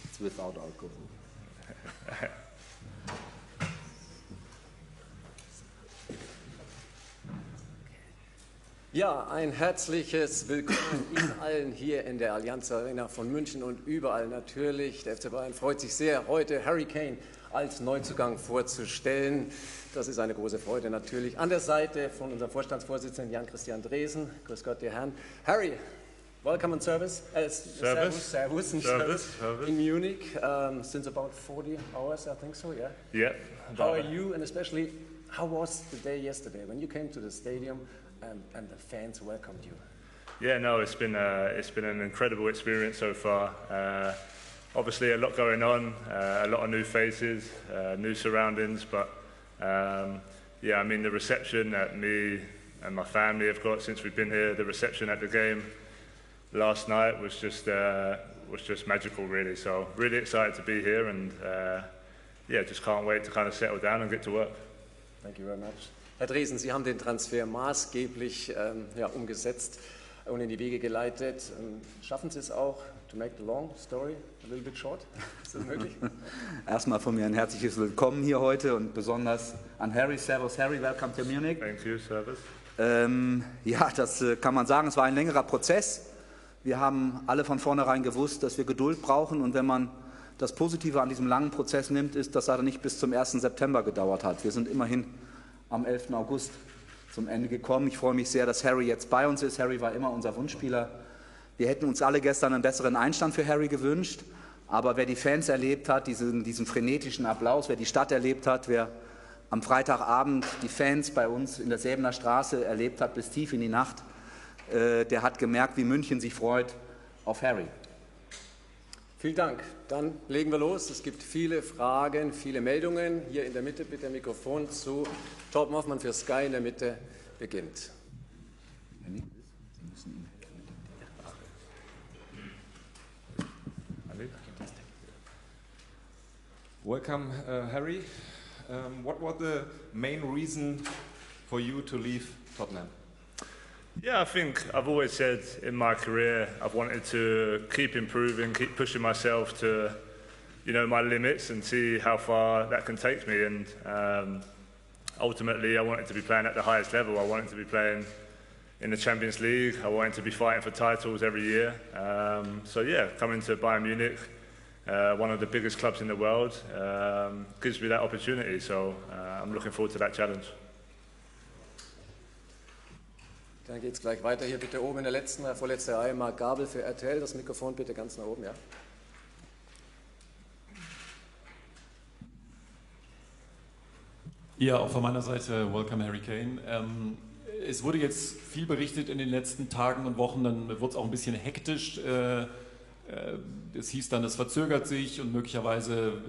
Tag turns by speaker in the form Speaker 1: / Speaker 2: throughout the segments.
Speaker 1: It's without alcohol.
Speaker 2: Ja, ein herzliches Willkommen Ihnen allen hier in der Allianz Arena von München und überall natürlich. Der FC Bayern freut sich sehr, heute Harry Kane als Neuzugang vorzustellen. Das ist eine große Freude natürlich. An der Seite von unserem Vorstandsvorsitzenden Jan-Christian Dresen. Grüß Gott, ihr Herren. Harry, welcome on service. Servus in Munich. Since about 40 hours, I think so, yeah?
Speaker 3: Yeah.
Speaker 2: How are you, and especially, how was the day yesterday when you came to the stadium and the fans welcomed you?
Speaker 3: Yeah, no, it's been an incredible experience so far. Obviously, a lot going on, a lot of new faces, new surroundings, but yeah, I mean the reception that me and my family have got since we've been here, the reception at the game last night was just magical, really. So really excited to be here, and yeah, just can't wait to kind of settle down and get to work.
Speaker 2: Thank you very much. Herr Dresen, Sie haben den Transfer maßgeblich umgesetzt und in die Wege geleitet. Schaffen Sie es auch, to make the long story a little bit short? Ist das möglich?
Speaker 1: Erstmal von mir ein herzliches Willkommen hier heute und besonders an Harry. Servus Harry, welcome to Munich.
Speaker 3: Thank you, servus.
Speaker 1: Ja, das kann man sagen, es war ein längerer Prozess. Wir haben alle von vornherein gewusst, dass wir Geduld brauchen, und wenn man das Positive an diesem langen Prozess nimmt, ist, dass er nicht bis zum 1. September gedauert hat. Wir sind immerhin am 11. August zum Ende gekommen. Ich freue mich sehr, dass Harry jetzt bei uns ist. Harry war immer unser Wunschspieler. Wir hätten uns alle gestern einen besseren Einstand für Harry gewünscht, aber wer die Fans erlebt hat, diesen frenetischen Applaus, wer die Stadt erlebt hat, wer am Freitagabend die Fans bei uns in der Säbener Straße erlebt hat bis tief in die Nacht, der hat gemerkt, wie München sich freut auf Harry.
Speaker 2: Vielen Dank. Dann legen wir los. Es gibt viele Fragen, viele Meldungen. Hier in der Mitte bitte Mikrofon zu Torben Hoffmann für Sky in der Mitte beginnt.
Speaker 4: Welcome, Harry. What was the main reason for you to leave Tottenham?
Speaker 3: Yeah, I think I've always said in my career I've wanted to keep improving, keep pushing myself to, you know, my limits and see how far that can take me. And ultimately, I wanted to be playing at the highest level. I wanted to be playing in the Champions League. I wanted to be fighting for titles every year. So yeah, coming to Bayern Munich, one of the biggest clubs in the world, gives me that opportunity. So I'm looking forward to that challenge.
Speaker 2: Dann geht es gleich weiter. Hier bitte oben in der vorletzten Reihe Marc Gabel für RTL. Das Mikrofon bitte ganz nach oben, ja.
Speaker 5: Ja, auch von meiner Seite, welcome Harry Kane. Es wurde jetzt viel berichtet in den letzten Tagen und Wochen, dann wurde es auch ein bisschen hektisch. Es hieß dann, es verzögert sich und möglicherweise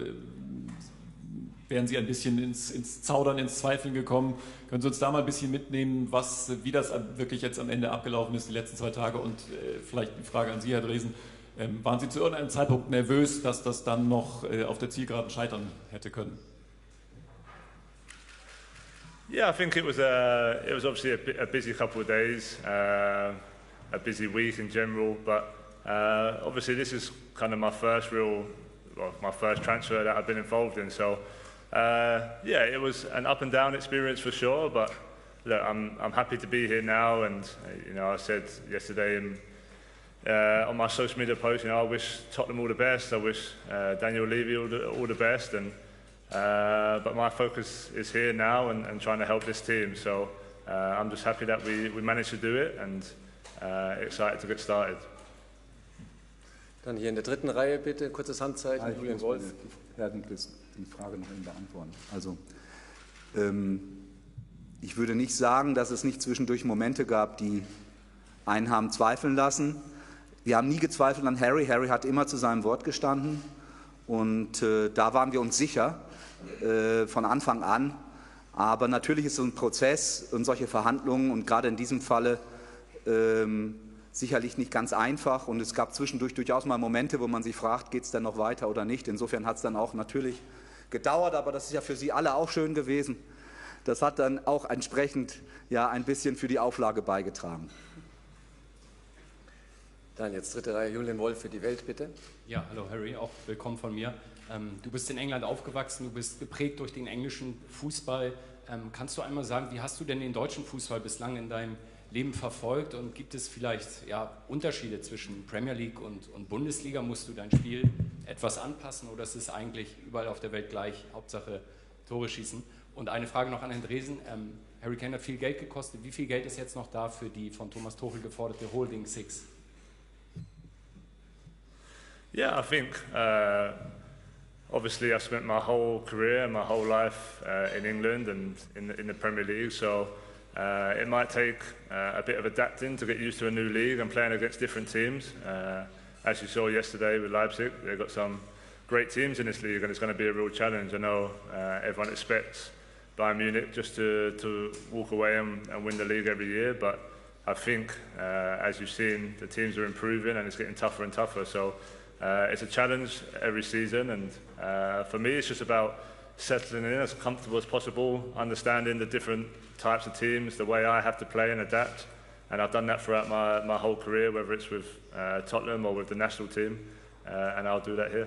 Speaker 5: wären Sie ein bisschen ins Zaudern, ins Zweifeln gekommen. Können Sie uns da mal ein bisschen mitnehmen, wie das wirklich jetzt am Ende abgelaufen ist, die letzten 2 Tage? Und vielleicht die Frage an Sie, Herr Dresen, waren Sie zu irgendeinem Zeitpunkt nervös, dass das dann noch auf der Zielgeraden scheitern hätte können?
Speaker 3: Yeah, I think it was obviously a busy couple of days, a busy week in general, but obviously this is kind of my first transfer that I've been involved in, so yeah, it was an up and down experience for sure, but look, I'm happy to be here now, and you know, I said yesterday on my social media post, you know, I wish Tottenham all the best, I wish Daniel Levy all the best, and but my focus is here now and trying to help this team, so I'm just happy that we managed to do it and excited to get started.
Speaker 2: Dann hier in der dritten Reihe bitte, kurzes Handzeichen, Julian Wolf.
Speaker 1: Ich werde die Frage noch beantworten. Also, ich würde nicht sagen, dass es nicht zwischendurch Momente gab, die einen haben zweifeln lassen. Wir haben nie gezweifelt an Harry. Harry hat immer zu seinem Wort gestanden. Und da waren wir uns sicher von Anfang an. Aber natürlich ist so ein Prozess und solche Verhandlungen und gerade in diesem Falle sicherlich nicht ganz einfach. Und es gab zwischendurch durchaus mal Momente, wo man sich fragt, geht es denn noch weiter oder nicht. Insofern hat es dann auch natürlich gedauert, aber das ist ja für Sie alle auch schön gewesen, Das hat dann auch entsprechend ja ein bisschen für die Auflage beigetragen.
Speaker 2: Dann jetzt dritte Reihe, Julian Wolf für die Welt, bitte.
Speaker 6: Ja, hallo Harry, auch willkommen von mir. Du bist in England aufgewachsen, du bist geprägt durch den englischen Fußball. Kannst du einmal sagen, wie hast du denn den deutschen Fußball bislang in deinem Leben verfolgt und gibt es vielleicht Unterschiede zwischen Premier League und Bundesliga? Musst du dein Spiel etwas anpassen oder ist es eigentlich überall auf der Welt gleich, Hauptsache Tore schießen? Und eine Frage noch an Herrn Dresen. Harry Kane hat viel Geld gekostet. Wie viel Geld ist jetzt noch da für die von Thomas Tuchel geforderte Holding Six?
Speaker 3: Yeah, I think obviously I've spent my whole career, my whole life in England and in the Premier League, so it might take a bit of adapting to get used to a new league and playing against different teams. As you saw yesterday with Leipzig, they've got some great teams in this league and it's going to be a real challenge. I know everyone expects Bayern Munich just to walk away and win the league every year, but I think as you've seen, the teams are improving and it's getting tougher and tougher. So it's a challenge every season, and for me it's just about settling in as comfortable as possible, understanding the different types of teams, the way I have to play and adapt, and I've done that throughout my whole career, whether it's with Tottenham or with the national team, and I'll do that here.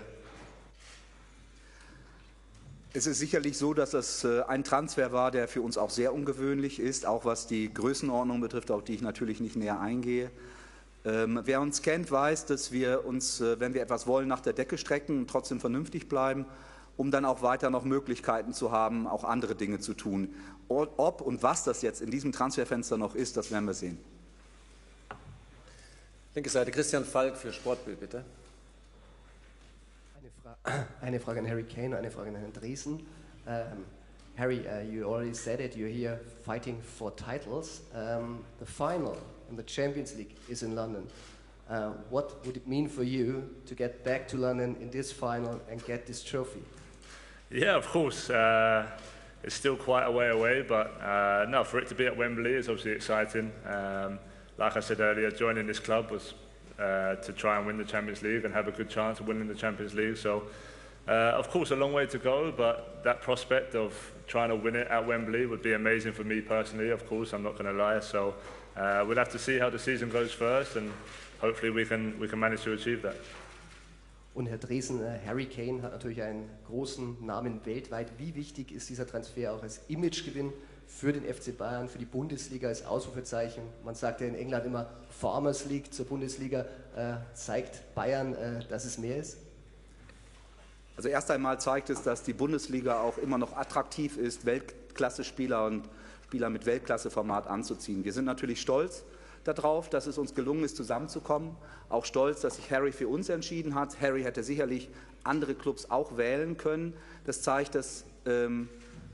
Speaker 1: Es ist sicherlich so, dass das ein Transfer war, der für uns auch sehr ungewöhnlich ist, auch was die Größenordnung betrifft, auf die ich natürlich nicht näher eingehe. Wer uns kennt, weiß, dass wir uns, wenn wir etwas wollen, nach der Decke strecken und trotzdem vernünftig bleiben, um dann auch weiter noch Möglichkeiten zu haben, auch andere Dinge zu tun. Ob und was das jetzt in diesem Transferfenster noch ist, das werden wir sehen.
Speaker 2: Linke Seite, Christian Falk für Sportbild, bitte.
Speaker 7: Eine Frage an Harry Kane, eine Frage an Herrn Dresen. Harry, you already said it, you're here fighting for titles. The final in the Champions League is in London. What would it mean for you to get back to London in this final and get this trophy?
Speaker 3: Yeah, of course. It's still quite a way away, but no, for it to be at Wembley is obviously exciting. Like I said earlier, joining this club was to try and win the Champions League and have a good chance of winning the Champions League. So, of course, a long way to go, but that prospect of trying to win it at Wembley would be amazing for me personally, of course, I'm not going to lie. So we'll have to see how the season goes first, and hopefully we can manage to achieve that.
Speaker 7: Und Herr Dresen, Harry Kane hat natürlich einen großen Namen weltweit. Wie wichtig ist dieser Transfer auch als Imagegewinn für den FC Bayern, für die Bundesliga als Ausrufezeichen? Man sagt ja in England immer, Farmers League zur Bundesliga. Zeigt Bayern, dass es mehr ist?
Speaker 1: Also erst einmal zeigt es, dass die Bundesliga auch immer noch attraktiv ist, Weltklasse-Spieler und Spieler mit Weltklasse-Format anzuziehen. Wir sind natürlich stolz darauf, dass es uns gelungen ist, zusammenzukommen. Auch stolz, dass sich Harry für uns entschieden hat. Harry hätte sicherlich andere Clubs auch wählen können. Das zeigt, dass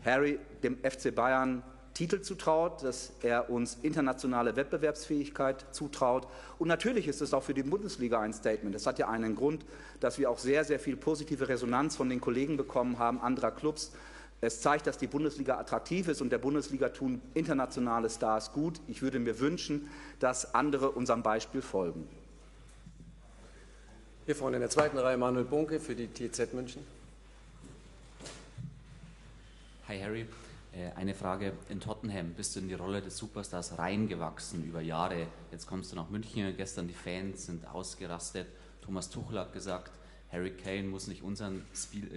Speaker 1: Harry dem FC Bayern Titel zutraut, dass er uns internationale Wettbewerbsfähigkeit zutraut. Und natürlich ist es auch für die Bundesliga ein Statement. Das hat ja einen Grund, dass wir auch sehr, sehr viel positive Resonanz von den Kollegen bekommen haben, anderer Clubs. Es zeigt, dass die Bundesliga attraktiv ist und der Bundesliga tun internationale Stars gut. Ich würde mir wünschen, dass andere unserem Beispiel folgen.
Speaker 2: Hier vorne in der zweiten Reihe Manuel Bunke für die TZ München.
Speaker 8: Hi Harry, eine Frage. In Tottenham bist du in die Rolle des Superstars reingewachsen über Jahre. Jetzt kommst du nach München, gestern die Fans sind ausgerastet. Thomas Tuchel hat gesagt, Harry Kane muss nicht unseren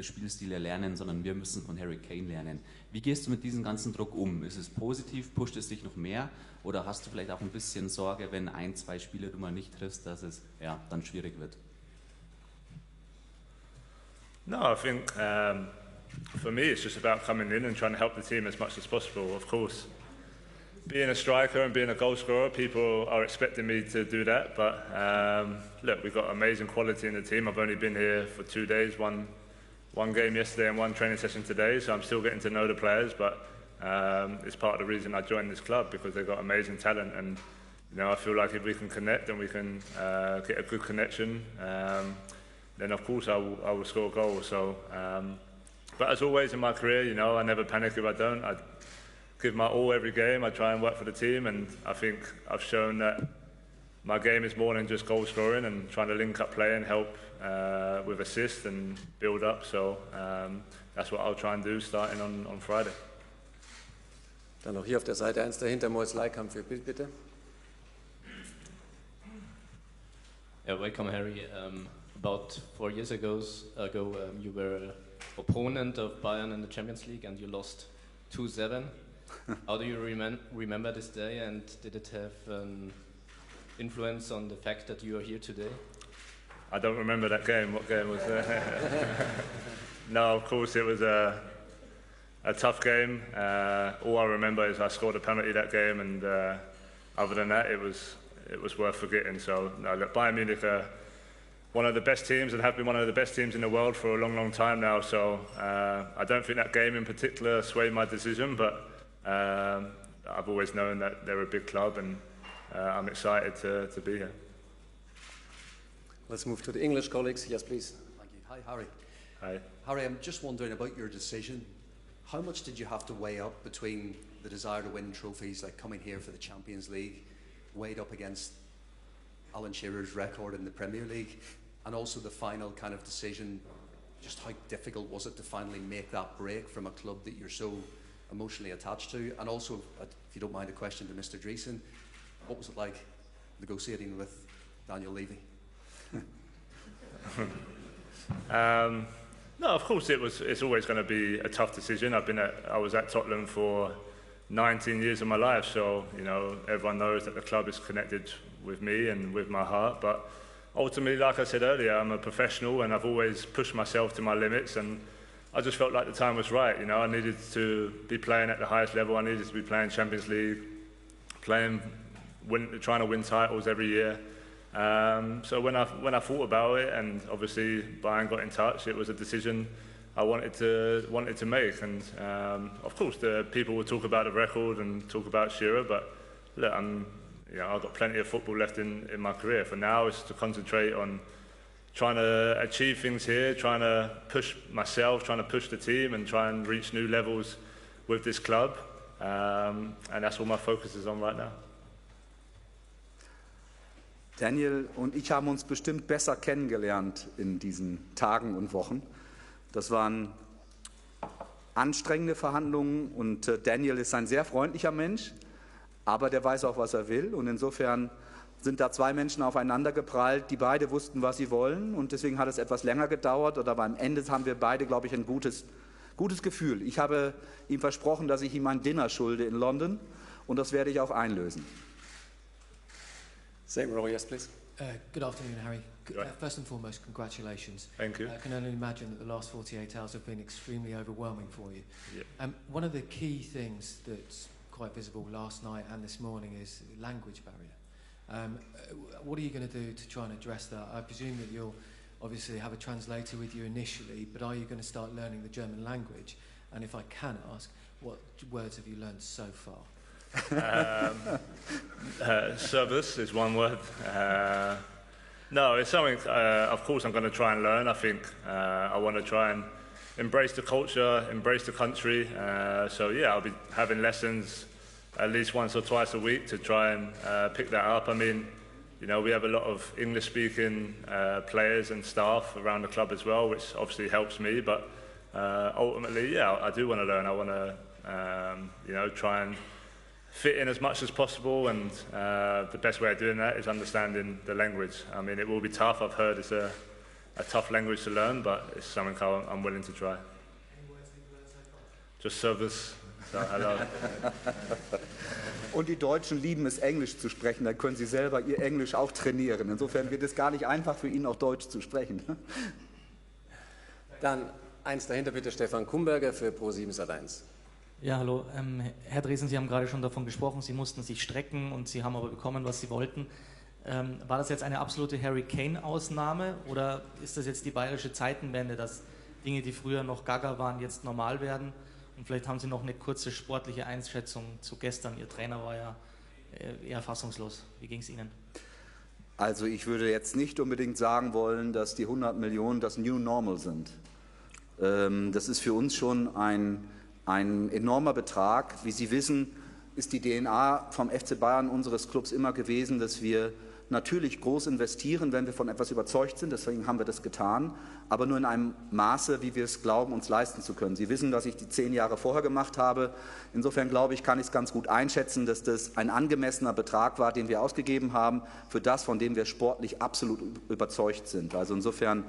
Speaker 8: Spielstil erlernen, sondern wir müssen von Harry Kane lernen. Wie gehst du mit diesem ganzen Druck um? Ist es positiv, pusht es dich noch mehr oder hast du vielleicht auch ein bisschen Sorge, wenn ein, zwei Spiele du mal nicht triffst, dass es dann schwierig wird?
Speaker 3: No, I think for me it's just about coming in and trying to help the team as much as possible. Of course, being a striker and being a goal scorer, people are expecting me to do that, but look, we've got amazing quality in the team. I've only been here for 2 days, one game yesterday and one training session today, so I'm still getting to know the players, but it's part of the reason I joined this club, because they've got amazing talent, and I feel like if we can connect and we can get a good connection, then of course I will score goals. So, but as always in my career, I never panic if I don't. I give my all every game. I try and work for the team, and I think I've shown that my game is more than just goal scoring and trying to link up play and help with assists and build up. So that's what I'll try and do starting on Friday.
Speaker 2: Dann noch hier auf der Seite 1 dahinter, Mois Leikam für Bild, bitte.
Speaker 9: Yeah, welcome, Harry. About 4 years ago, you were opponent of Bayern in the Champions League and you lost 2-7. How do you remember this day, and did it have an influence on the fact that you are here today?
Speaker 3: I don't remember that game. What game was that? No, of course it was a tough game. All I remember is I scored a penalty that game, and other than that, it was worth forgetting. So, no, look, Bayern Munich are one of the best teams and have been one of the best teams in the world for a long, long time now. So I don't think that game in particular swayed my decision, but I've always known that they're a big club, and I'm excited to be here.
Speaker 2: Let's move to the English colleagues. Yes, please.
Speaker 10: Thank you. Hi, Harry.
Speaker 3: Hi.
Speaker 10: Harry, I'm just wondering about your decision. How much did you have to weigh up between the desire to win trophies, like coming here for the Champions League, weighed up against Alan Shearer's record in the Premier League, and also the final kind of decision, just how difficult was it to finally make that break from a club that you're so emotionally attached to? And also, if you don't mind a question to Mr. Dreesen, what was it like negotiating with Daniel Levy?
Speaker 3: No, of course it's always going to be a tough decision. I was at Tottenham for 19 years of my life, so everyone knows that the club is connected with me and with my heart. But ultimately, like I said earlier, I'm a professional and I've always pushed myself to my limits, and I just felt like the time was right. I needed to be playing at the highest level. I needed to be playing Champions League, trying to win titles every year. So when I thought about it, and obviously Bayern got in touch, it was a decision I wanted to make. And of course, the people will talk about the record and talk about Shearer, but look, I've got plenty of football left in my career. For now, it's to concentrate on trying to achieve things here, trying to push myself, trying to push the team, and try and reach new levels with this club. And that's what my focus is on right now.
Speaker 1: Daniel und ich haben uns bestimmt besser kennengelernt in diesen Tagen und Wochen. Das waren anstrengende Verhandlungen, und Daniel ist ein sehr freundlicher Mensch, aber der weiß auch, was er will, und insofern sind da zwei Menschen aufeinander geprallt, die beide wussten, was sie wollen, und deswegen hat es etwas länger gedauert, aber am Ende haben wir beide, glaube ich, ein gutes Gefühl. Ich habe ihm versprochen, dass ich ihm ein Dinner schulde in London, und das werde ich auch einlösen.
Speaker 2: Same row, yes, please.
Speaker 11: Good afternoon, Harry. First and foremost, congratulations.
Speaker 3: Thank you.
Speaker 11: I can only imagine that the last 48 hours have been extremely overwhelming for you.
Speaker 3: Yeah.
Speaker 11: One of the key things that's quite visible last night and this morning is language barrier. What are you going to do to try and address that? I presume that you'll obviously have a translator with you initially, but are you going to start learning the German language? And if I can ask, what words have you learned so far?
Speaker 3: Service is one word. No, it's something, of course, I'm going to try and learn. I think I want to try and embrace the culture, embrace the country. So, yeah, I'll be having lessons at least once or twice a week to try and pick that up. I mean, we have a lot of English-speaking players and staff around the club as well, which obviously helps me. But ultimately, yeah, I do want to learn. I want to, try and fit in as much as possible, and the best way of doing that is understanding the language. I mean, it will be tough. I've heard it's a tough language to learn, but it's something I'm willing to try. Just service. So, hello.
Speaker 1: Und die Deutschen lieben es, Englisch zu sprechen. Dann können sie selber ihr Englisch auch trainieren. Insofern wird es gar nicht einfach für ihn, auch Deutsch zu sprechen.
Speaker 2: Dann eins dahinter bitte, Stefan Kumberger für Pro7 Sat.1.
Speaker 12: Ja, hallo. Herr Dreesen, Sie haben gerade schon davon gesprochen, Sie mussten sich strecken und Sie haben aber bekommen, was Sie wollten. War das jetzt eine absolute Harry Kane-Ausnahme, oder ist das jetzt die bayerische Zeitenwende, dass Dinge, die früher noch gaga waren, jetzt normal werden? Und vielleicht haben Sie noch eine kurze sportliche Einschätzung zu gestern. Ihr Trainer war ja eher fassungslos. Wie ging es Ihnen?
Speaker 1: Also ich würde jetzt nicht unbedingt sagen wollen, dass die 100 Millionen das New Normal sind. Das ist für uns schon ein enormer Betrag. Wie Sie wissen, ist die DNA vom FC Bayern, unseres Clubs, immer gewesen, dass wir natürlich groß investieren, wenn wir von etwas überzeugt sind. Deswegen haben wir das getan, aber nur in einem Maße, wie wir es glauben, uns leisten zu können. Sie wissen, was ich die 10 Jahre vorher gemacht habe. Insofern glaube ich, kann ich es ganz gut einschätzen, dass das ein angemessener Betrag war, den wir ausgegeben haben, für das, von dem wir sportlich absolut überzeugt sind. Also insofern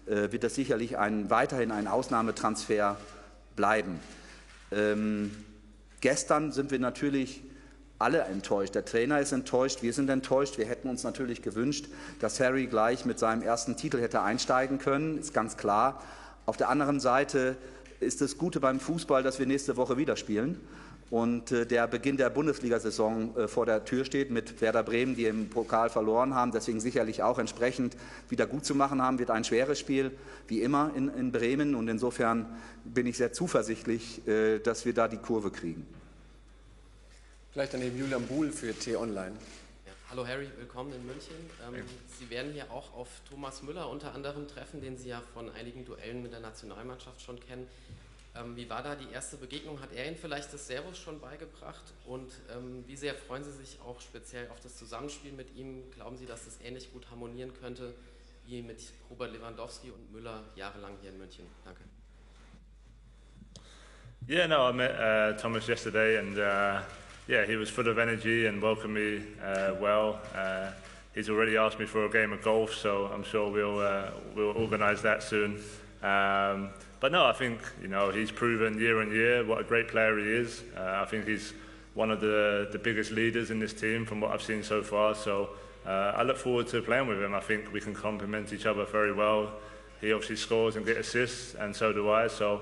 Speaker 1: wird das sicherlich weiterhin ein Ausnahmetransfer bleiben. Gestern sind wir natürlich alle enttäuscht. Der Trainer ist enttäuscht, wir sind enttäuscht. Wir hätten uns natürlich gewünscht, dass Harry gleich mit seinem ersten Titel hätte einsteigen können, ist ganz klar. Auf der anderen Seite ist das Gute beim Fußball, dass wir nächste Woche wieder spielen und der Beginn der Bundesliga-Saison vor der Tür steht mit Werder Bremen, die im Pokal verloren haben, deswegen sicherlich auch entsprechend wieder gut zu machen haben, wird ein schweres Spiel, wie immer in Bremen, und insofern bin ich sehr zuversichtlich, dass wir da die Kurve kriegen.
Speaker 2: Vielleicht daneben Julian Buhl für T-Online.
Speaker 13: Ja, hallo Harry, willkommen in München. Sie werden hier auch auf Thomas Müller unter anderem treffen, den Sie ja von einigen Duellen mit der Nationalmannschaft schon kennen. Wie war da die erste Begegnung? Hat er Ihnen vielleicht das Servus schon beigebracht? Und wie sehr freuen Sie sich auch speziell auf das Zusammenspiel mit ihm? Glauben Sie, dass das ähnlich gut harmonieren könnte wie mit Robert Lewandowski und Müller jahrelang hier in München? Danke.
Speaker 3: Yeah, no, I met Thomas yesterday and yeah, he was full of energy and welcomed me well. He's already asked me for a game of golf, so I'm sure we'll organise that soon. But no, I think he's proven year on year what a great player he is. I think he's one of the biggest leaders in this team from what I've seen so far. So I look forward to playing with him. I think we can complement each other very well. He obviously scores and gets assists, and so do I. So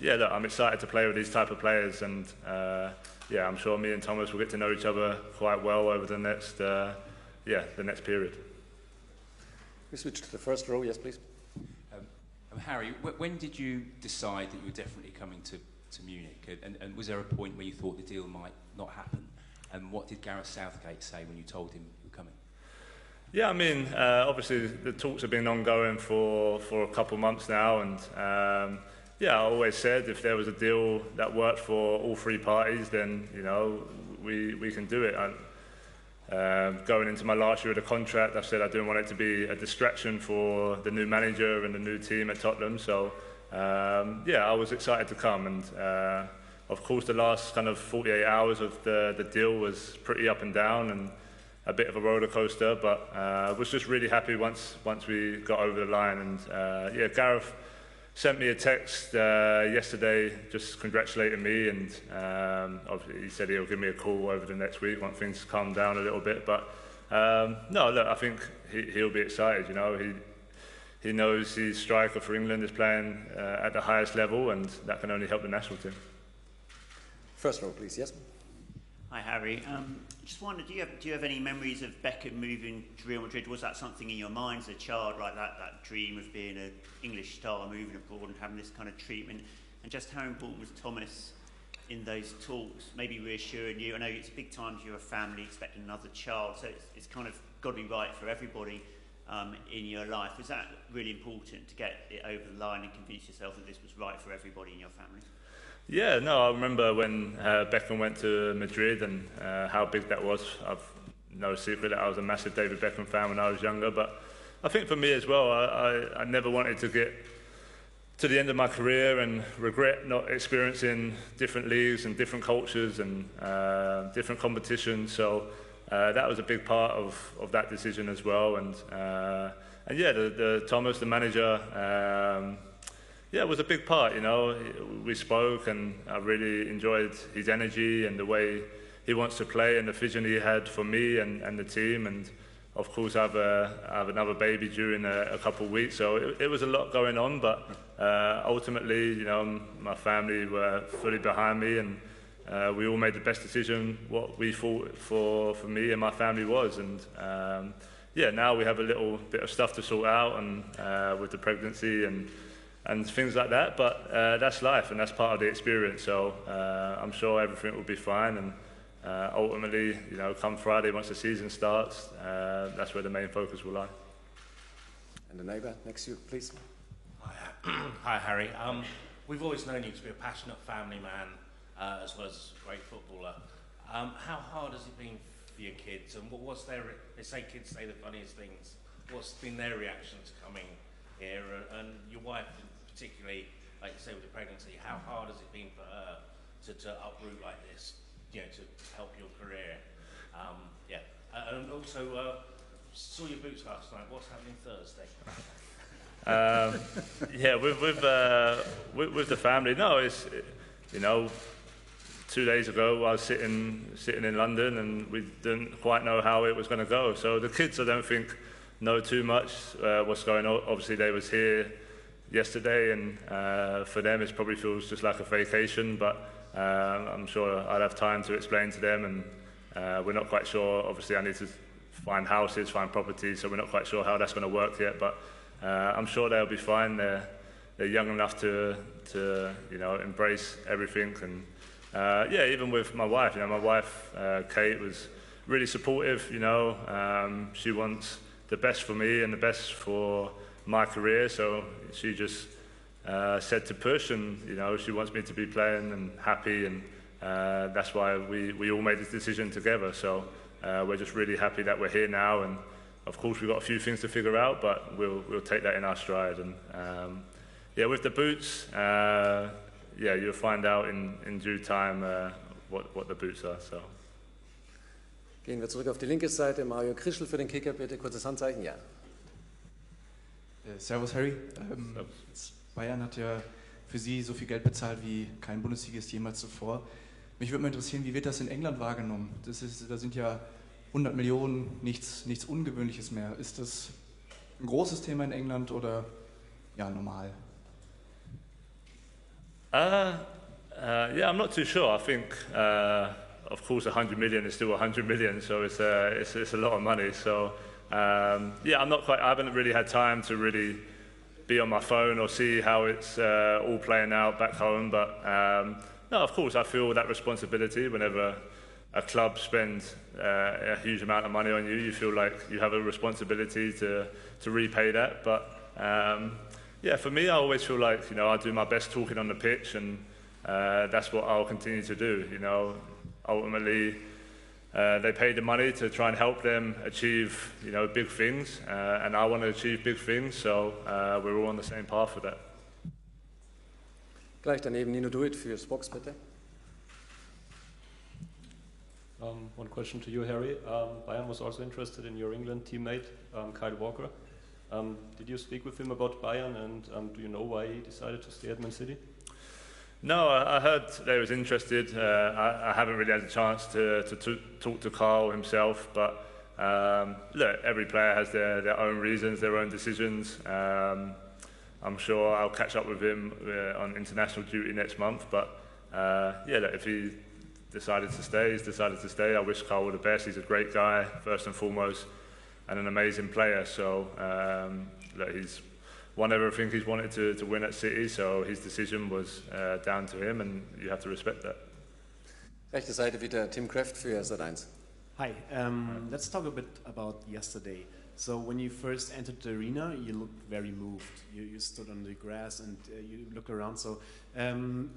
Speaker 3: yeah, look, I'm excited to play with these type of players, and yeah, I'm sure me and Thomas will get to know each other quite well over the next period.
Speaker 2: We switch to the first row, yes, please.
Speaker 14: Harry, when did you decide that you were definitely coming to Munich? And was there a point where you thought the deal might not happen? And what did Gareth Southgate say when you told him you were coming?
Speaker 3: Yeah, I mean, obviously the talks have been ongoing for a couple of months now, and yeah, I always said if there was a deal that worked for all three parties, then we can do it. Going into my last year of the contract, I said I didn't want it to be a distraction for the new manager and the new team at Tottenham. So yeah, I was excited to come, and of course the last kind of 48 hours of the deal was pretty up and down and a bit of a roller coaster. But I was just really happy once we got over the line, and yeah, Gareth sent me a text yesterday just congratulating me, and obviously he said he'll give me a call over the next week once things calm down a little bit. But no, look, I think he'll be excited. He knows his striker for England is playing at the highest level, and that can only help the national team.
Speaker 2: First row, please. Yes.
Speaker 15: Hi, Harry. Just wondered, do you have any memories of Beckham moving to Real Madrid? Was that something in your mind as a child, like that dream of being an English star, moving abroad and having this kind of treatment? And just how important was Thomas in those talks, maybe reassuring you? I know it's a big time for your family, expecting another child, so it's kind of got to be right for everybody in your life. Was that really important to get it over the line and convince yourself that this was right for everybody in your family?
Speaker 3: Yeah, no, I remember when Beckham went to Madrid and how big that was. I've no secret that I was a massive David Beckham fan when I was younger, but I think for me as well, I never wanted to get to the end of my career and regret not experiencing different leagues and different cultures and different competitions. So that was a big part of that decision as well. And yeah, the Thomas, the manager, yeah, it was a big part, We spoke, and I really enjoyed his energy and the way he wants to play and the vision he had for me and the team. And of course, I have another baby due in a couple of weeks, so it was a lot going on. But ultimately, my family were fully behind me, and we all made the best decision what we thought for me and my family was. And yeah, now we have a little bit of stuff to sort out, and with the pregnancy and things like that, but that's life and that's part of the experience, so I'm sure everything will be fine, and ultimately, come Friday once the season starts, that's where the main focus will lie.
Speaker 2: And the neighbour next to you, please.
Speaker 16: Hi Harry, we've always known you to be a passionate family man as well as a great footballer. How hard has it been for your kids, and what's their, they say kids say the funniest things. What's been their reaction to coming here, and your wife particularly, like you say with the pregnancy, how hard has it been for her to uproot like this, you know, to help your career? Yeah, and also saw your boots last night. What's happening Thursday?
Speaker 3: Yeah, with the family. No, it's, you know, 2 days ago I was sitting in London and we didn't quite know how it was going to go. So the kids, I don't think, know too much what's going on. Obviously they was here yesterday, and for them it probably feels just like a vacation, but I'm sure I'd have time to explain to them, and we're not quite sure. Obviously I need to find houses, find properties, so we're not quite sure how that's going to work yet, but I'm sure they'll be fine. They're young enough to you know, embrace everything. And yeah, even with my wife, you know, my wife Kate was really supportive. You know, she wants the best for me and the best for my career, so she just said to push, and you know, she wants me to be playing and happy, and that's why we all made this decision together. So we're just really happy that we're here now, and of course we've got a few things to figure out, but we'll take that in our stride. And yeah, with the boots, yeah, you'll find out in due time what the boots are. So.
Speaker 2: Gehen wir zurück auf die linke Seite. Mario Krischl für den Kicker, bitte. Kurzes Handzeichen, ja.
Speaker 17: Servus, Harry. Bayern hat ja für Sie so viel Geld bezahlt wie kein Bundesligist jemals zuvor. Mich würde mal interessieren, wie wird das in England wahrgenommen? Da sind ja 100 Millionen, nichts Ungewöhnliches mehr. Ist das ein großes Thema in England oder ja, normal?
Speaker 3: Yeah, I'm not too sure. I think, of course, 100 million is still 100 million, so it's a lot of money. So yeah, I haven't really had time to really be on my phone or see how it's all playing out back home. But no, of course, I feel that responsibility whenever a club spends a huge amount of money on you. You feel like you have a responsibility to repay that. But yeah, for me, I always feel like, you know, I do my best talking on the pitch, and that's what I'll continue to do. You know, ultimately, they paid the money to try and help them achieve, you know, big things, and I want to achieve big things. So we're all on the same path for that.
Speaker 2: Gleich daneben Nino Duit für Spox, bitte.
Speaker 18: One question to you, Harry. Bayern was also interested in your England teammate, Kyle Walker. Did you speak with him about Bayern, and do you know why he decided to stay at Man City?
Speaker 3: No, I heard they was interested. I haven't really had a chance to talk to Carl himself, but look, every player has their own reasons, their own decisions. I'm sure I'll catch up with him on international duty next month, but yeah, look, if he decided to stay, he's decided to stay. I wish Carl all the best. He's a great guy, first and foremost, and an amazing player. So look, he's won everything he's wanted to win at City, so his decision was down to him, and you have to respect that.
Speaker 2: Rechte Seite wieder Tim Kraft für Sat.1.
Speaker 19: Hi, let's talk a bit about yesterday. So when you first entered the arena, you looked very moved. You stood on the grass and you looked around. So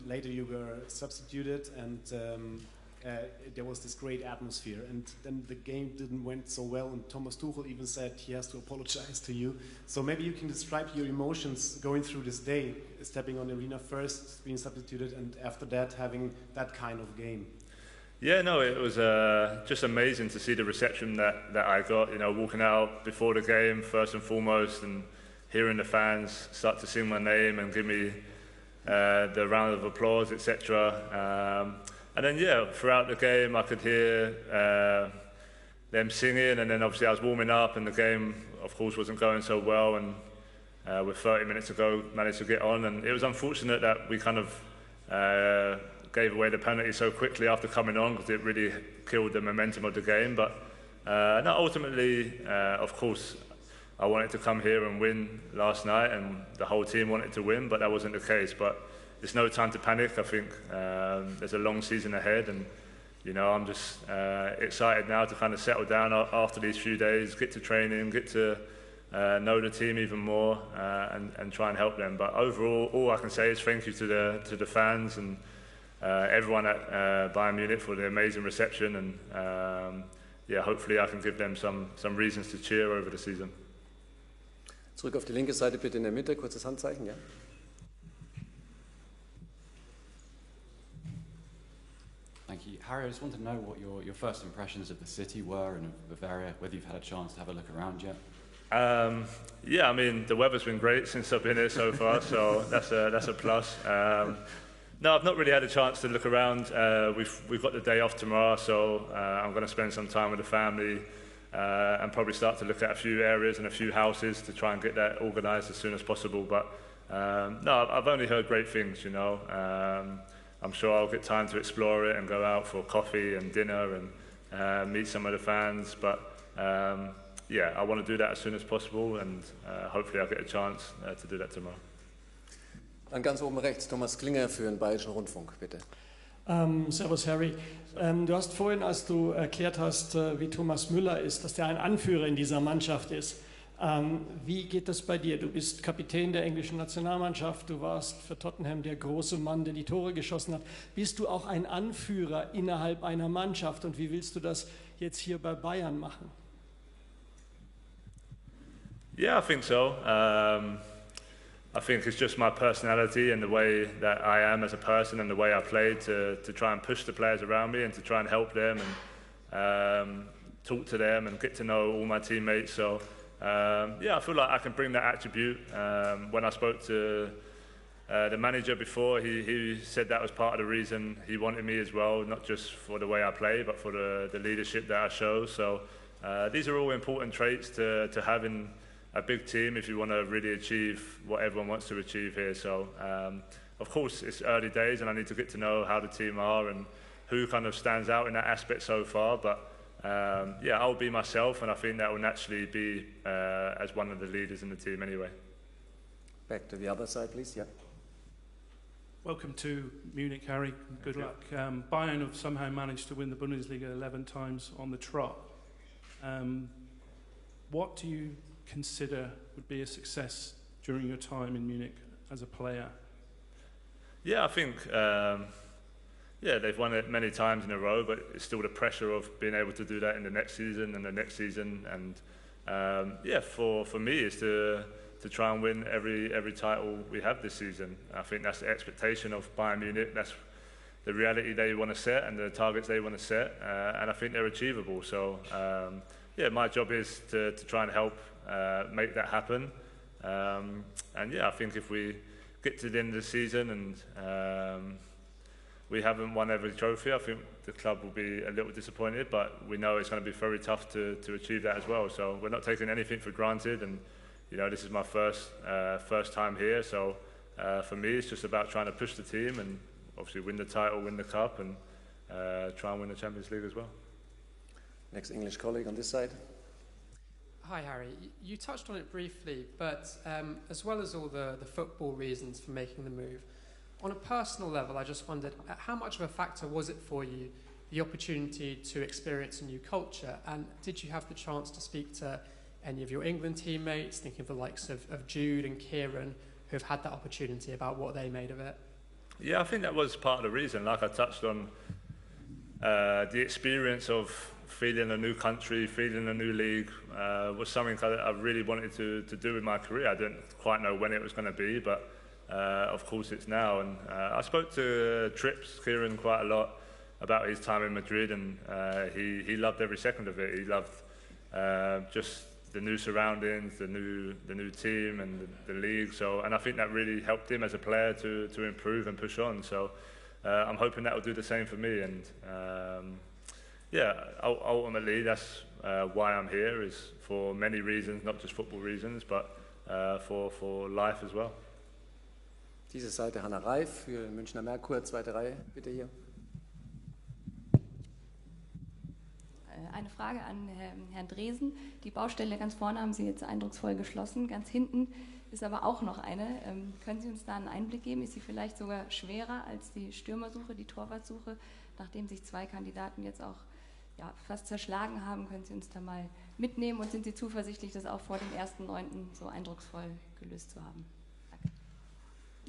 Speaker 19: later you were substituted, and there was this great atmosphere. And then the game didn't went so well, and Thomas Tuchel even said he has to apologize to you. So maybe you can describe your emotions going through this day, stepping on the arena first, being substituted, and after that having that kind of game.
Speaker 3: Yeah, no, it was just amazing to see the reception that I got, you know, walking out before the game, first and foremost, and hearing the fans start to sing my name and give me the round of applause, etc. And then, yeah, throughout the game, I could hear them singing, and then obviously I was warming up, and the game, of course, wasn't going so well, and with 30 minutes to go, managed to get on, and it was unfortunate that we kind of gave away the penalty so quickly after coming on, because it really killed the momentum of the game. But no, ultimately, of course, I wanted to come here and win last night, and the whole team wanted to win, but that wasn't the case. But it's no time to panic. I think there's a long season ahead, and you know, I'm just excited now to kind of settle down after these few days, get to training, get to know the team even more, and try and help them. But overall, all I can say is thank you to the fans and everyone at Bayern Munich for the amazing reception, and yeah, hopefully I can give them some reasons to cheer over the season.
Speaker 2: Zurück auf die linke Seite bitte in der Mitte, kurzes Handzeichen, ja.
Speaker 20: Thank you. Harry, I just wanted to know what your first impressions of the city were and of Bavaria, whether you've had a chance to have a look around yet.
Speaker 3: Yeah, I mean, the weather's been great since I've been here so far, so that's a plus. No, I've not really had a chance to look around. We've got the day off tomorrow, so I'm going to spend some time with the family and probably start to look at a few areas and a few houses to try and get that organised as soon as possible. But no, I've only heard great things, you know. I'm sure I'll get time to explore it and go out for coffee and dinner and meet some of the fans. But yeah, I want to do that as soon as possible, and hopefully I'll get a chance to do that tomorrow.
Speaker 2: Dann ganz oben rechts, Thomas Klinger für den Bayerischen Rundfunk, bitte.
Speaker 21: Servus Harry. Du hast vorhin, als du erklärt hast, wie Thomas Müller ist, dass der ein Anführer in dieser Mannschaft ist. Wie geht das bei dir? Du bist Kapitän der englischen Nationalmannschaft, du warst für Tottenham der große Mann, der die Tore geschossen hat. Bist du auch ein Anführer innerhalb einer Mannschaft und wie willst du das jetzt hier bei Bayern machen?
Speaker 3: Yeah, I think so. I think it's just my personality and the way that I am as a person and the way I play to try and push the players around me and to try and help them and talk to them and get to know all my teammates. So yeah, I feel like I can bring that attribute. When I spoke to the manager before, he said that was part of the reason he wanted me as well, not just for the way I play, but for the leadership that I show. So these are all important traits to have in a big team if you want to really achieve what everyone wants to achieve here. So of course it's early days and I need to get to know how the team are and who kind of stands out in that aspect so far, but yeah, I'll be myself and I think that will naturally be as one of the leaders in the team anyway.
Speaker 2: Back to the other side, please. Yeah.
Speaker 22: Welcome to Munich, Harry. Good luck. Bayern have somehow managed to win the Bundesliga 11 times on the trot. What do you consider would be a success during your time in Munich as a player?
Speaker 3: Yeah, I think yeah, they've won it many times in a row, but it's still the pressure of being able to do that in the next season and the next season. And yeah, for me, is to try and win every title we have this season. I think that's the expectation of Bayern Munich. That's the reality they want to set and the targets they want to set, and I think they're achievable. So yeah, my job is to try and help make that happen. And yeah, I think if we get to the end of the season and we haven't won every trophy, I think the club will be a little disappointed, but we know it's going to be very tough to achieve that as well. So we're not taking anything for granted, and you know, this is my first time here, so for me it's just about trying to push the team and obviously win the title, win the cup, and try and win the Champions League as well.
Speaker 2: Next English colleague on this side.
Speaker 23: Hi Harry, you touched on it briefly, but as well as all the football reasons for making the move, on a personal level I just wondered how much of a factor was it for you, the opportunity to experience a new culture, and did you have the chance to speak to any of your England teammates, thinking of the likes of Jude and Kieran, who have had that opportunity, about what they made of it?
Speaker 3: Yeah, I think that was part of the reason. Like I touched on, the experience of feeling a new country, feeling a new league was something that I really wanted to do in my career. I didn't quite know when it was going to be, but of course it's now. And I spoke to Kieran quite a lot about his time in Madrid, and he loved every second of it. He loved just the new surroundings, the new team, and the league. So, and I think that really helped him as a player to improve and push on. So, I'm hoping that will do the same for me. And yeah, ultimately that's why I'm here, is for many reasons, not just football reasons, but for life as well.
Speaker 2: Diese Seite Hanna Reif für Münchner Merkur, zweite Reihe, bitte hier.
Speaker 24: Eine Frage an Herrn Dresen. Die Baustelle ganz vorne haben Sie jetzt eindrucksvoll geschlossen. Ganz hinten ist aber auch noch eine. Können Sie uns da einen Einblick geben? Ist sie vielleicht sogar schwerer als die Stürmersuche, die Torwartsuche, nachdem sich zwei Kandidaten jetzt auch fast zerschlagen haben? Können Sie uns da mal mitnehmen und sind Sie zuversichtlich, das auch vor dem 1.9. so eindrucksvoll gelöst zu haben? Danke.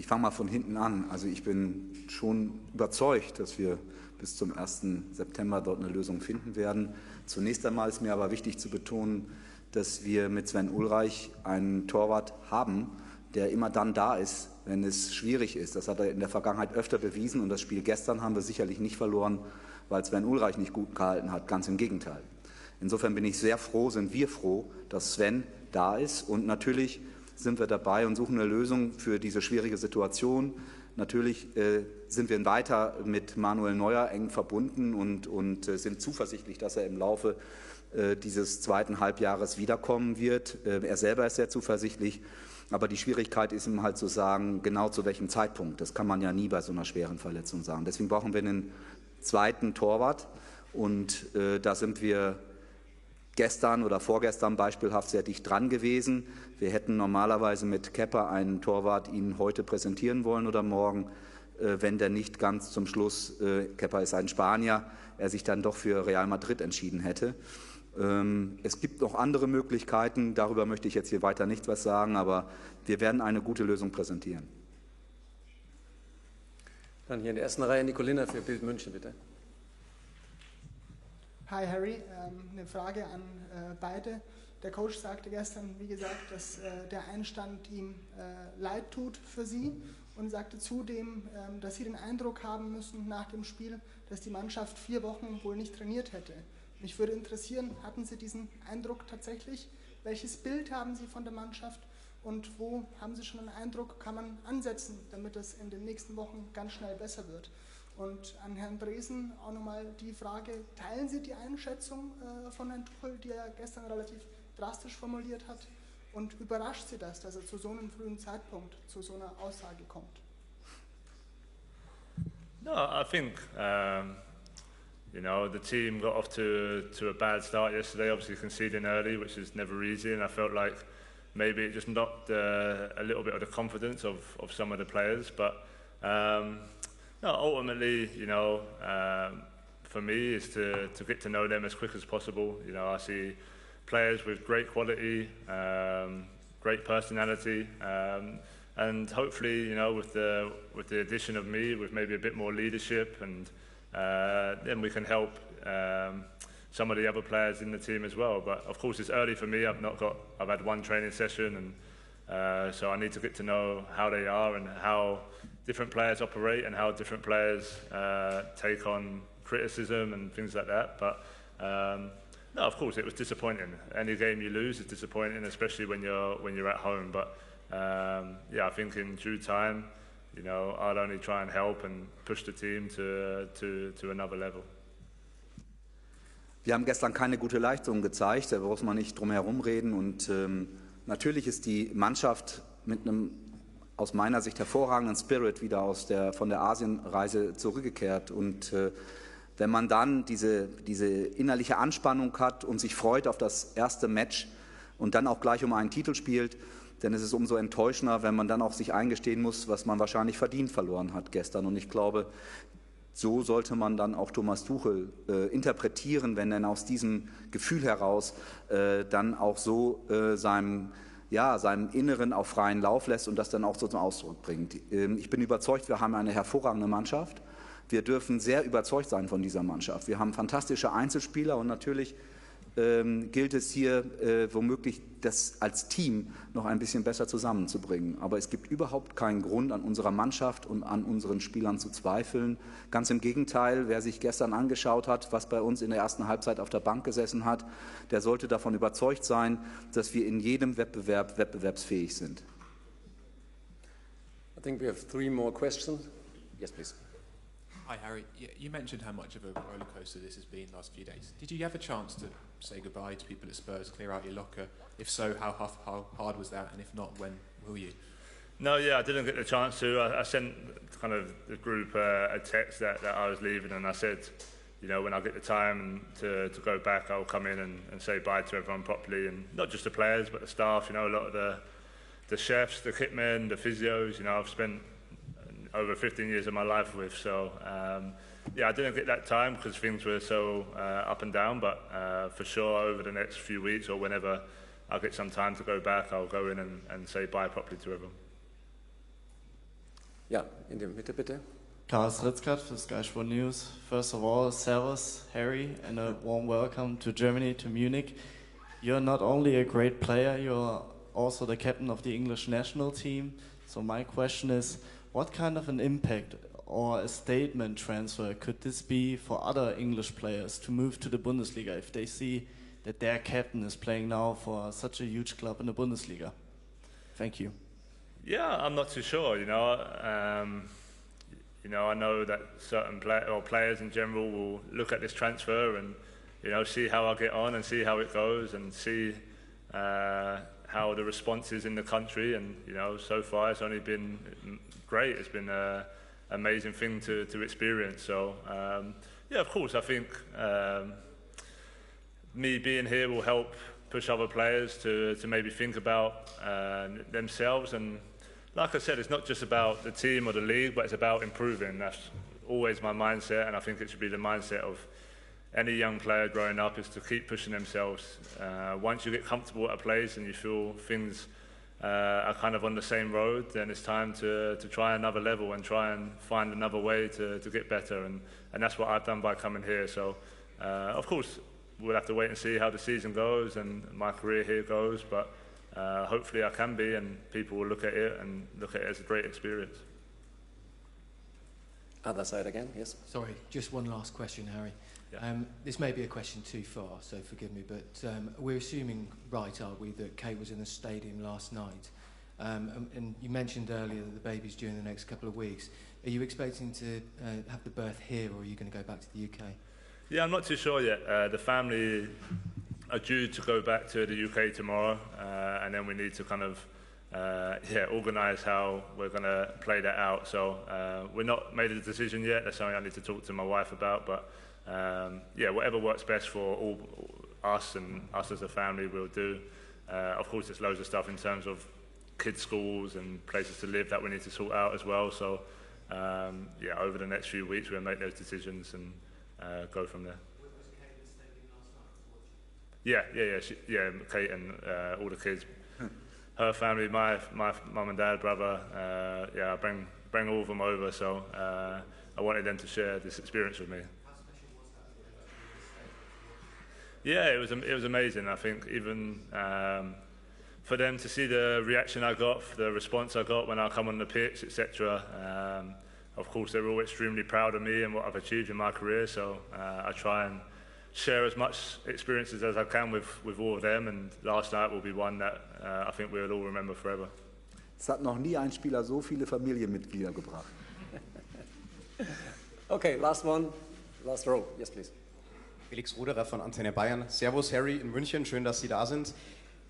Speaker 1: Ich fange mal von hinten an. Also ich bin schon überzeugt, dass wir bis zum 1. September dort eine Lösung finden werden. Zunächst einmal ist mir aber wichtig zu betonen, dass wir mit Sven Ulreich einen Torwart haben, der immer dann da ist, wenn es schwierig ist. Das hat er in der Vergangenheit öfter bewiesen und das Spiel gestern haben wir sicherlich nicht verloren, weil Sven Ulreich nicht gut gehalten hat. Ganz im Gegenteil. Insofern bin ich sehr froh, sind wir froh, dass Sven da ist und natürlich sind wir dabei und suchen eine Lösung für diese schwierige Situation. Natürlich sind wir weiter mit Manuel Neuer eng verbunden und sind zuversichtlich, dass er im Laufe dieses zweiten Halbjahres wiederkommen wird. Er selber ist sehr zuversichtlich, aber die Schwierigkeit ist ihm halt zu sagen, genau zu welchem Zeitpunkt. Das kann man ja nie bei so einer schweren Verletzung sagen. Deswegen brauchen wir einen zweiten Torwart und da sind wir gestern oder vorgestern beispielhaft sehr dicht dran gewesen. Wir hätten normalerweise mit Kepa einen Torwart Ihnen heute präsentieren wollen oder morgen, wenn der nicht ganz zum Schluss, Kepa ist ein Spanier, er sich dann doch für Real Madrid entschieden hätte. Es gibt noch andere Möglichkeiten, darüber möchte ich jetzt hier weiter nicht was sagen, aber wir werden eine gute Lösung präsentieren.
Speaker 2: Dann hier in der ersten Reihe Nicolina für Bild München, bitte.
Speaker 4: Hi Harry, eine Frage an beide. Der Coach sagte gestern, wie gesagt, dass der Einstand ihm leid tut für Sie und sagte zudem, dass Sie den Eindruck haben müssen nach dem Spiel, dass die Mannschaft 4 Wochen wohl nicht trainiert hätte. Mich würde interessieren, hatten Sie diesen Eindruck tatsächlich? Welches Bild haben Sie von der Mannschaft und wo haben Sie schon einen Eindruck, kann man ansetzen, damit es in den nächsten Wochen ganz schnell besser wird? Und an Herrn Dresen auch nochmal die Frage, teilen Sie die Einschätzung von Herrn Tuchel, die er gestern relativ drastisch formuliert hat? Und überrascht Sie das, dass er zu so einem frühen Zeitpunkt zu so einer Aussage kommt?
Speaker 3: No, I think, you know, the team got off to a bad start yesterday, obviously conceding early, which is never easy, and I felt like maybe it just knocked a little bit of the confidence of some of the players, but no, ultimately, you know, for me is to get to know them as quick as possible. You know, I see players with great quality, great personality, and hopefully, you know, with the addition of me, with maybe a bit more leadership, and then we can help some of the other players in the team as well. But of course, it's early for me. I've had one training session, and so I need to get to know how they are and how different players operate and how different players take on criticism and things like that. But no, of course, it was disappointing. Any game you lose is disappointing, especially when you're at home. But yeah, I think in due time, you know, I'll only try and help and push the team to another level.
Speaker 1: Wir haben gestern keine gute Leistung gezeigt, da muss man nicht drum herum reden. Und natürlich ist die Mannschaft mit einem aus meiner Sicht hervorragenden Spirit wieder von der Asienreise zurückgekehrt. Und wenn man dann diese innerliche Anspannung hat und sich freut auf das erste Match und dann auch gleich um einen Titel spielt, dann ist es umso enttäuschender, wenn man dann auch sich eingestehen muss, was man wahrscheinlich verdient verloren hat gestern. Und ich glaube, so sollte man dann auch Thomas Tuchel interpretieren, wenn er aus diesem Gefühl heraus dann auch so seinem Inneren auf freien Lauf lässt und das dann auch so zum Ausdruck bringt. Ich bin überzeugt, wir haben eine hervorragende Mannschaft. Wir dürfen sehr überzeugt sein von dieser Mannschaft. Wir haben fantastische Einzelspieler und natürlich gilt es hier womöglich, das als Team noch ein bisschen besser zusammenzubringen. Aber es gibt überhaupt keinen Grund, an unserer Mannschaft und an unseren Spielern zu zweifeln. Ganz im Gegenteil, wer sich gestern angeschaut hat, was bei uns in der ersten Halbzeit auf der Bank gesessen hat, der sollte davon überzeugt sein, dass wir in jedem Wettbewerb wettbewerbsfähig sind.
Speaker 2: I think we have 3 more questions. Yes, please.
Speaker 5: Hi Harry, you mentioned how much of a roller coaster this has been the last few days. Did you have a chance to say goodbye to people at Spurs, clear out your locker? If so, how hard was that? And if not, when will you?
Speaker 3: No, yeah, I didn't get the chance to. I sent kind of the group a text that I was leaving, and I said, you know, when I get the time to go back, I'll come in and say bye to everyone properly, and not just the players, but the staff. You know, a lot of the chefs, the kitmen, the physios. You know, I've spent over 15 years of my life with. So, yeah, I didn't get that time because things were so up and down, but for sure over the next few weeks or whenever I get some time to go back, I'll go in and say bye properly to everyone.
Speaker 2: Ja, in der Mitte bitte.
Speaker 6: Karls Ritzkat for Sky Sport News. First of all, servus, Harry, and a warm welcome to Germany, to Munich. You're not only a great player, you're also the captain of the English national team. So my question is, what kind of an impact or a statement transfer could this be for other English players to move to the Bundesliga if they see that their captain is playing now for such a huge club in the Bundesliga? Thank you.
Speaker 3: Yeah, I'm not too sure. I know that certain players in general will look at this transfer and see how I get on and see how it goes and see how the response is in the country. And so far it's only been great. It's been an amazing thing to experience. So of course, I think me being here will help push other players to maybe think about themselves. And like I said, it's not just about the team or the league, but it's about improving. That's always my mindset, and I think it should be the mindset of any young player growing up, is to keep pushing themselves. Once you get comfortable at a place and you feel things are kind of on the same road, then it's time to try another level and try and find another way to get better. And that's what I've done by coming here. So, of course, we'll have to wait and see how the season goes and my career here goes, but hopefully I can be, and people will look at it as a great experience.
Speaker 2: Other side again, yes.
Speaker 11: Sorry, just one last question, Harry.
Speaker 3: Yeah.
Speaker 11: This may be a question too far, so forgive me, but we're assuming, right, are we, that Kate was in the stadium last night? And you mentioned earlier that the baby's due in the next couple of weeks. Are you expecting to have the birth here, or are you going to go back to the UK?
Speaker 3: Yeah, I'm not too sure yet. The family are due to go back to the UK tomorrow, and then we need to kind of organise how we're going to play that out. So we're not made a decision yet. That's something I need to talk to my wife about. But whatever works best for all us and us as a family, we'll do. Of course, there's loads of stuff in terms of kids' schools and places to live that we need to sort out as well. So over the next few weeks, we'll make those decisions and go from there. Yeah, Kate and all the kids, her family, my mum and dad, brother, I bring all of them over, so I wanted them to share this experience with me. Yeah, it was amazing. I think even for them to see the reaction I got, the response I got when I come on the pitch, etc. Of course, they're all extremely proud of me and what I've achieved in my career, so I try and share as much experiences as I can with all of them, and last night will be one that I think we'll all remember forever.
Speaker 1: Es hat noch nie ein Spieler so viele Familienmitglieder gebracht.
Speaker 2: Okay, last one, last row. Yes, please.
Speaker 7: Felix Roderer von Antenne Bayern. Servus Harry in München, schön, dass Sie da sind.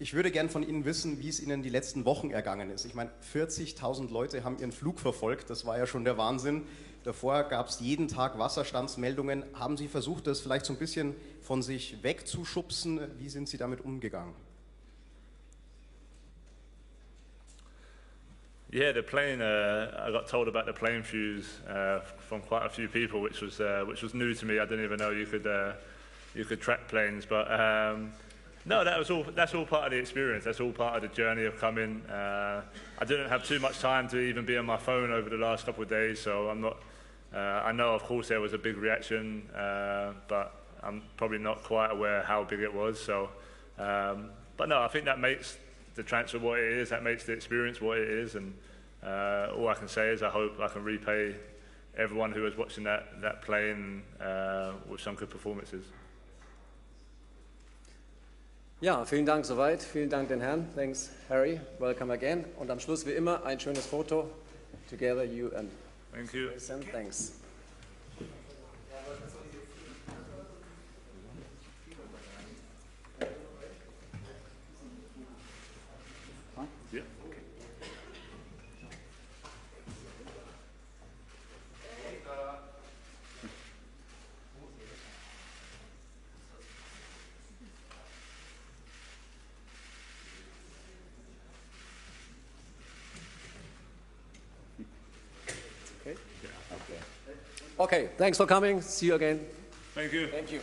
Speaker 7: Ich würde gern von Ihnen wissen, wie es Ihnen die letzten Wochen ergangen ist. Ich meine, 40.000 Leute haben Ihren Flug verfolgt, das war ja schon der Wahnsinn. Davor gab es jeden Tag Wasserstandsmeldungen. Haben Sie versucht, das vielleicht so ein bisschen von sich wegzuschubsen? Wie sind Sie damit umgegangen?
Speaker 3: Yeah, the plane. I got told about the plane fuse from quite a few people, which was new to me. I didn't even know you could track planes, but no, that's all part of the experience. That's all part of the journey of coming. I didn't have too much time to even be on my phone over the last couple of days, so I'm not. I know, of course, there was a big reaction, but I'm probably not quite aware how big it was. So, but no, I think that makes the transfer what it is. That makes the experience what it is, and all I can say is I hope I can repay everyone who was watching that plane with some good performances.
Speaker 2: Ja, vielen Dank soweit. Vielen Dank den Herren. Thanks, Harry. Welcome again. Und am Schluss wie immer ein schönes Foto. Together, you and
Speaker 3: Thank you.
Speaker 2: Jason. Thanks.
Speaker 3: Yeah.
Speaker 2: Okay, thanks for coming. See you again.
Speaker 3: Thank you.
Speaker 2: Thank you.